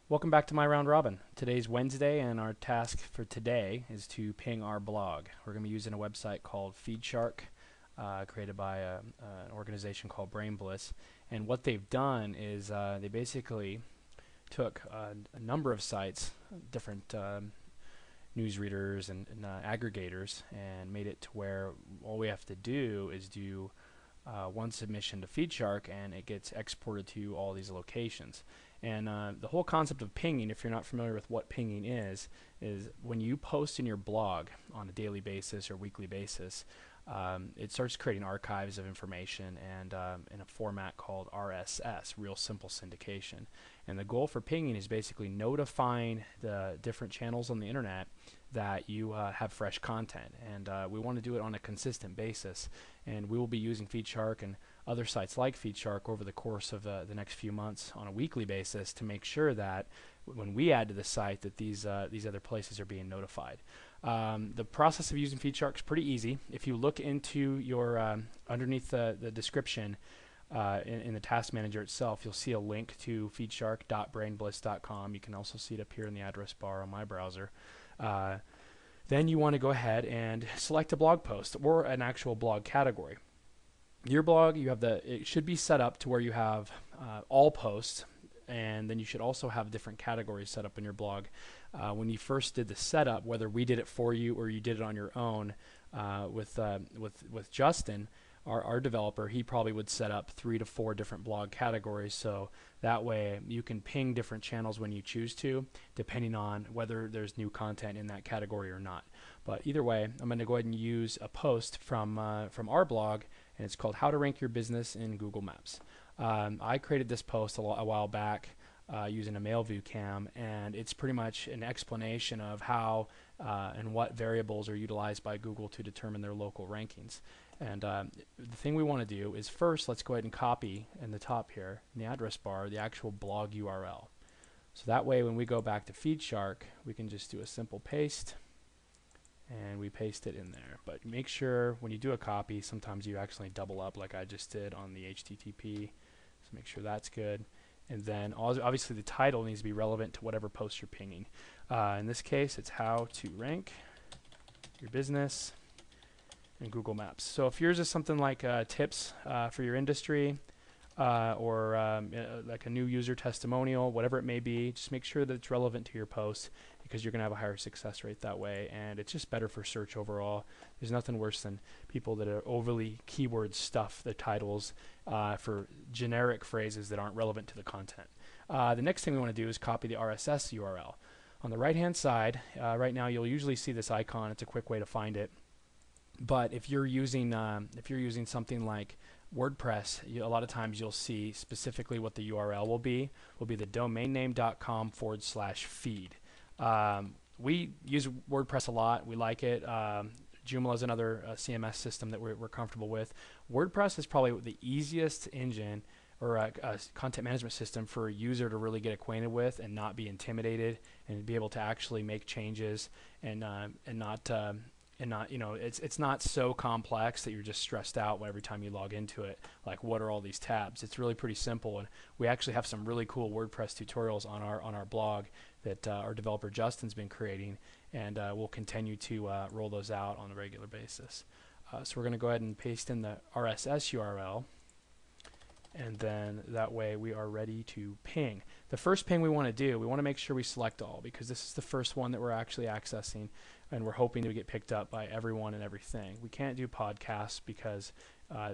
Welcome back to my round robin. Today's Wednesday, and our task for today is to ping our blog. We're going to be using a website called FeedShark, created by an organization called Brain Bliss. And what they've done is they basically took a number of sites, different newsreaders and aggregators, and made it to where all we have to do is do one submission to FeedShark, and it gets exported to all these locations. And the whole concept of pinging, if you're not familiar with what pinging is when you post in your blog on a daily basis or weekly basis, it starts creating archives of information and in a format called RSS, Real Simple Syndication. And the goal for pinging is basically notifying the different channels on the internet that you have fresh content, and we want to do it on a consistent basis. And we will be using FeedShark and other sites like FeedShark over the course of the next few months on a weekly basis to make sure that when we add to the site that these other places are being notified. The process of using FeedShark is pretty easy. If you look into your underneath the description in the task manager itself, you'll see a link to feedshark.brainbliss.com. You can also see it up here in the address bar on my browser. Then you want to go ahead and select a blog post or an actual blog category. Your blog, it should be set up to where you have all posts, and then you should also have different categories set up in your blog. When you first did the setup, whether we did it for you or you did it on your own with Justin, our developer, he probably would set up 3 to 4 different blog categories, so that way you can ping different channels when you choose to, depending on whether there's new content in that category or not. But either way, I'm going to go ahead and use a post from our blog, and it's called How to Rank Your Business in Google Maps. I created this post a while back using a mail view cam, and it's pretty much an explanation of how and what variables are utilized by Google to determine their local rankings. And the thing we want to do is first, let's go ahead and copy in the top here in the address bar the actual blog URL. So that way when we go back to FeedShark, we can just do a simple paste, and we paste it in there. But make sure when you do a copy, sometimes you accidentally double up like I just did on the HTTP. So make sure that's good. And then obviously the title needs to be relevant to whatever post you're pinging. In this case, it's how to rank your business in Google Maps. So if yours is something like tips for your industry or like a new user testimonial, whatever it may be, just make sure that it's relevant to your post, because you're going to have a higher success rate that way, and it's just better for search overall. There's nothing worse than people that are overly keyword stuff the titles for generic phrases that aren't relevant to the content. The next thing we want to do is copy the RSS URL. On the right hand side, right now you'll usually see this icon. It's a quick way to find it. But if you're using something like WordPress, a lot of times you'll see specifically what the URL will be the domainname.com/feed. We use WordPress a lot. We like it. Joomla is another CMS system that we're comfortable with. WordPress is probably the easiest engine or a content management system for a user to really get acquainted with and not be intimidated, and be able to actually make changes and not it's not so complex that you're just stressed out every time you log into it, like what are all these tabs. It's really pretty simple, and we actually have some really cool WordPress tutorials on our blog that our developer Justin's been creating, and we'll continue to roll those out on a regular basis. So we're going to go ahead and paste in the RSS URL, and then that way we are ready to ping. The first ping we want to do, we want to make sure we select all, because this is the first one that we're actually accessing, and we're hoping to get picked up by everyone and everything. We can't do podcasts because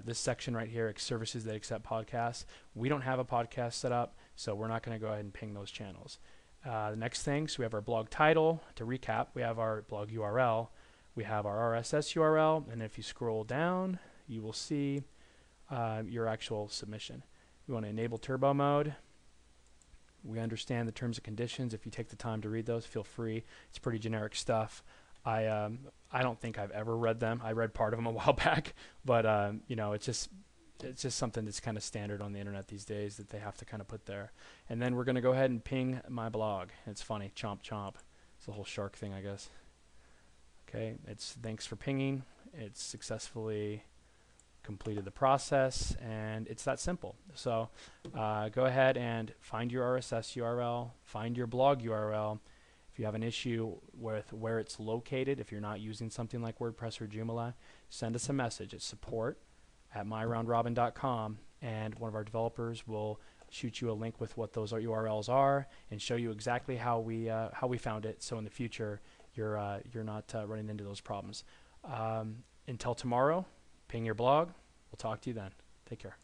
this section right here, services that accept podcasts, we don't have a podcast set up, so we're not going to go ahead and ping those channels. The next thing, so we have our blog title. To recap, we have our blog URL, we have our RSS URL, and if you scroll down, you will see your actual submission. We want to enable turbo mode. We understand the terms and conditions. If you take the time to read those, feel free. It's pretty generic stuff. I don't think I've ever read them. I read part of them a while back, but it's just something that's kind of standard on the internet these days that they have to kind of put there. And then we're going to go ahead and ping my blog. It's funny, chomp chomp. It's the whole shark thing, I guess. Okay, it's thanks for pinging. It's successfully completed the process, and it's that simple. So go ahead and find your RSS URL, find your blog URL. If you have an issue with where it's located, if you're not using something like WordPress or Joomla, send us a message at support@myroundrobin.com, and one of our developers will shoot you a link with what those URLs are and show you exactly how we found it, so in the future you're not running into those problems. Until tomorrow, ping your blog. We'll talk to you then. Take care.